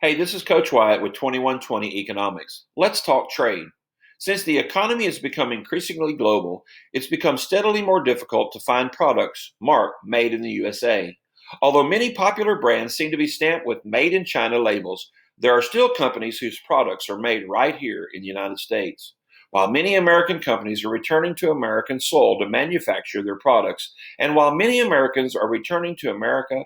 Hey, this is Coach Wyatt with 2120 Economics. Let's talk trade. Since the economy has become increasingly global, it's become steadily more difficult to find products marked Made in the USA. Although many popular brands seem to be stamped with Made in China labels, there are still companies whose products are made right here in the United States. While many American companies are returning to American soil to manufacture their products, and while many Americans are returning to America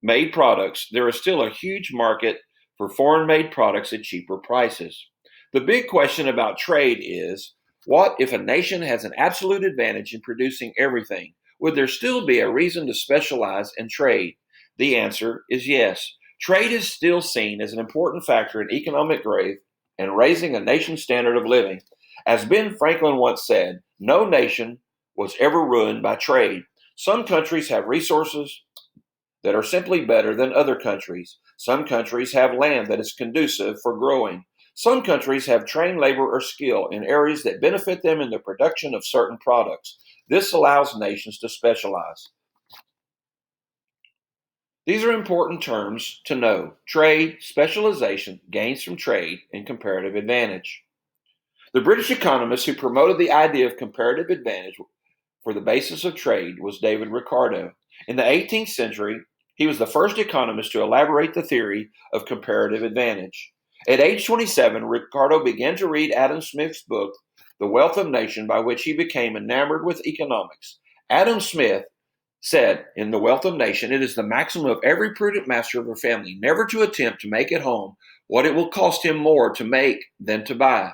made products, there is still a huge market for foreign made products at cheaper prices. The big question about trade is what if a nation has an absolute advantage in producing everything? Would there still be a reason to specialize in trade? The answer is yes. Trade is still seen as an important factor in economic growth and raising a nation's standard of living. As Ben Franklin once said, no nation was ever ruined by trade. Some countries have resources that are simply better than other countries. Some countries have land that is conducive for growing. Some countries have trained labor or skill in areas that benefit them in the production of certain products. This allows nations to specialize. These are important terms to know: trade, specialization, gains from trade, and comparative advantage. The British economist who promoted the idea of comparative advantage for the basis of trade was David Ricardo. In the 18th century, he was the first economist to elaborate the theory of comparative advantage. At age 27, Ricardo began to read Adam Smith's book, The Wealth of Nations, by which he became enamored with economics. Adam Smith said in The Wealth of Nations, it is the maxim of every prudent master of a family never to attempt to make at home what it will cost him more to make than to buy.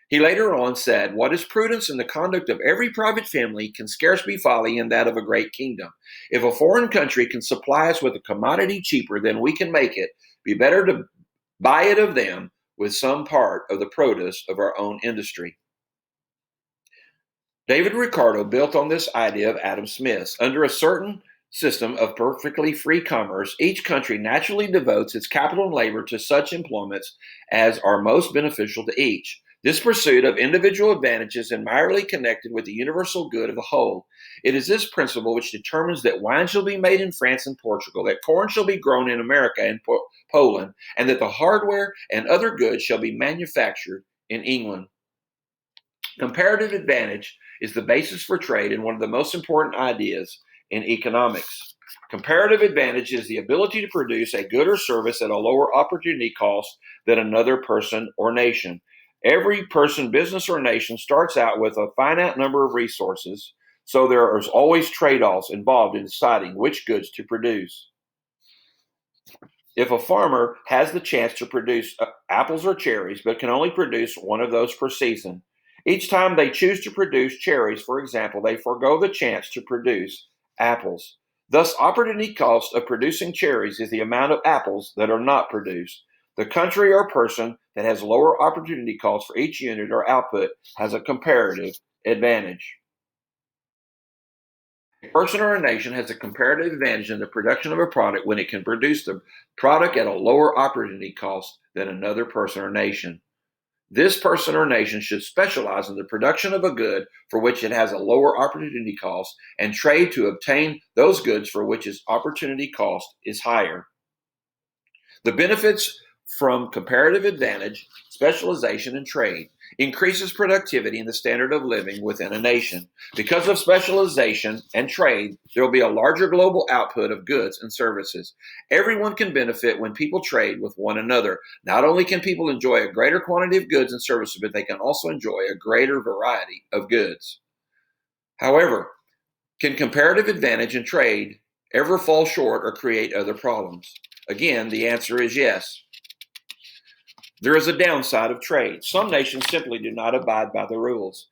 He later on said, what is prudence in the conduct of every private family can scarce be folly in that of a great kingdom. If a foreign country can supply us with a commodity cheaper than we can make it, be better to buy it of them with some part of the produce of our own industry. David Ricardo built on this idea of Adam Smith's. Under a certain system of perfectly free commerce, each country naturally devotes its capital and labor to such employments as are most beneficial to each. This pursuit of individual advantage is entirely connected with the universal good of the whole. It is this principle which determines that wine shall be made in France and Portugal, that corn shall be grown in America and Poland, and that the hardware and other goods shall be manufactured in England. Comparative advantage is the basis for trade and one of the most important ideas in economics. Comparative advantage is the ability to produce a good or service at a lower opportunity cost than another person or nation. Every person, business, or nation starts out with a finite number of resources, so there is always trade-offs involved in deciding which goods to produce. If a farmer has the chance to produce apples or cherries, but can only produce one of those per season, each time they choose to produce cherries, for example, they forego the chance to produce apples. Thus, opportunity cost of producing cherries is the amount of apples that are not produced. The country or person that has lower opportunity costs for each unit or output has a comparative advantage. A person or a nation has a comparative advantage in the production of a product when it can produce the product at a lower opportunity cost than another person or nation. This person or nation should specialize in the production of a good for which it has a lower opportunity cost and trade to obtain those goods for which its opportunity cost is higher. The benefits from comparative advantage, specialization, and trade increases productivity and the standard of living within a nation. Because of specialization and trade, there will be a larger global output of goods and services. Everyone can benefit when people trade with one another. Not only can people enjoy a greater quantity of goods and services, but they can also enjoy a greater variety of goods. However, can comparative advantage in trade ever fall short or create other problems? Again, the answer is yes. There is a downside of trade. Some nations simply do not abide by the rules.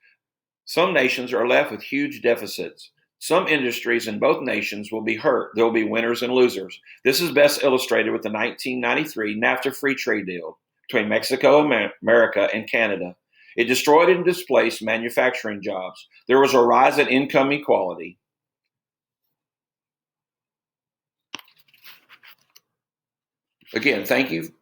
Some nations are left with huge deficits. Some industries in both nations will be hurt. There will be winners and losers. This is best illustrated with the 1993 NAFTA free trade deal between Mexico, America, and Canada. It destroyed and displaced manufacturing jobs. There was a rise in income equality. Again, thank you